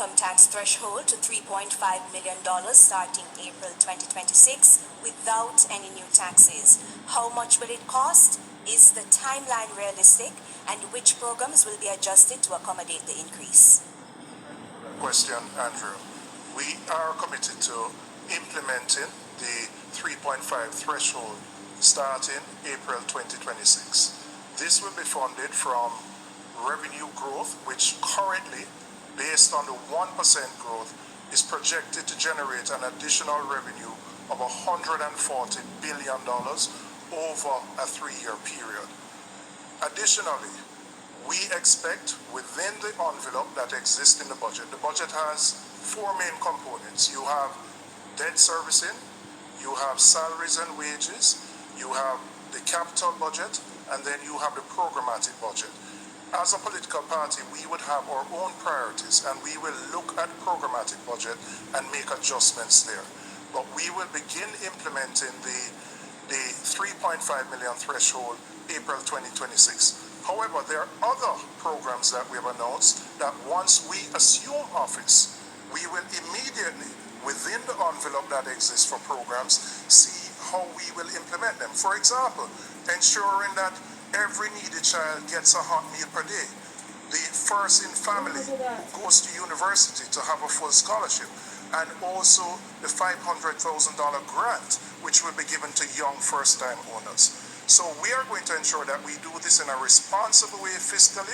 income tax threshold to $3.5 million starting April 2026 without any new taxes. How much will it cost? Is the timeline realistic? And which programs will be adjusted to accommodate the increase? Question, Andrew. We are committed to implementing the 3.5 threshold starting April 2026. This will be funded from revenue growth, which currently, based on the 1% growth, is projected to generate an additional revenue of $140 billion over a 3-year period. Additionally, we expect within the envelope that exists in the budget has 4 main components. You have debt servicing, you have salaries and wages, you have the capital budget, and then you have the programmatic budget. As a political party, we would have our own priorities, and we will look at programmatic budget and make adjustments there. But we will begin implementing the 3.5 million threshold April 2026. However, there are other programs that we have announced that once we assume office, we will immediately, within the envelope that exists for programs, see how we will implement them. For example, ensuring that every needy child gets a hot meal per day. The first in family goes to university to have a full scholarship. And also the $500,000 grant, which will be given to young first-time owners. So we are going to ensure that we do this in a responsible way fiscally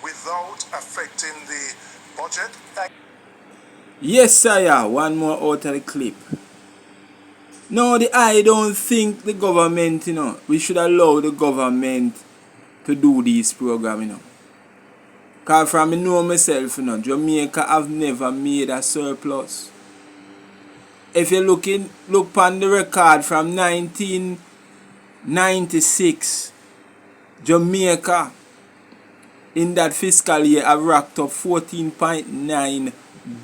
without affecting the budget. Yes, sir. One more out of the clip. No, I don't think the government, we should allow the government to do this program, Because from me know myself, Jamaica have never made a surplus. If you look on the record from 1996, Jamaica in that fiscal year have racked up $14.9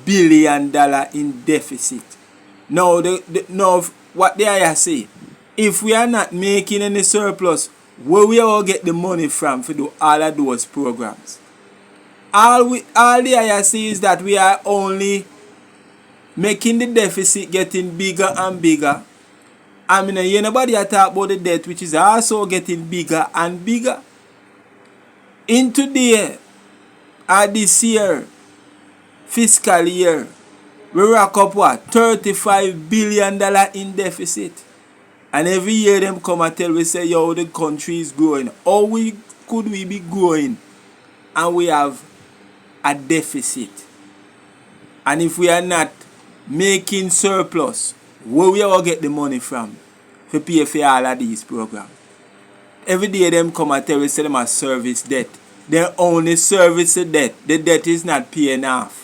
billion in deficit. Now, what they are say, if we are not making any surplus, where we all get the money from to do all of those programs? All they are say is that we are only making the deficit getting bigger and bigger. I mean, you nobody talk about the debt, which is also getting bigger and bigger. In today, this year, fiscal year, we rack up what? $35 billion in deficit. And every year them come and tell we say, yo, the country is growing. How could we be growing and we have a deficit? And if we are not making surplus, where we all get the money from to pay for all of these programs? Every day them come and tell we say them a service debt. They only service the debt. The debt is not paying off.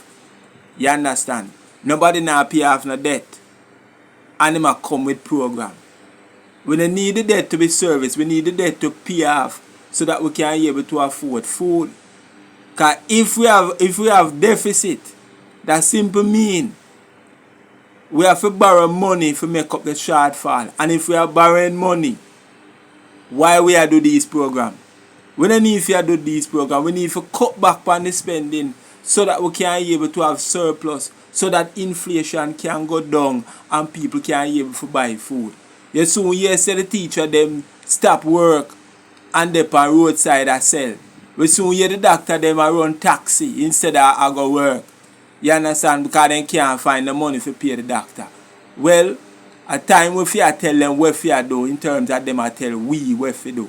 You understand? Nobody now pay off no debt. And them a come with program. We don't need the debt to be serviced. We need the debt to pay off so that we can be able to afford food. Because if we have deficit, that simply mean we have to borrow money to make up the shortfall. And if we are borrowing money, why we are do this program? We don't need to do this program. We need to cut back on the spending so that we can be able to have surplus, so that inflation can go down and people can be able to buy food. You soon hear say the teacher them stop work and they on roadside a sell. We soon hear the doctor them a run taxi instead of a go work. You understand? Because they can't find the money to pay the doctor. Well, at time we fear tell them what fear do in terms of them I tell we what to do.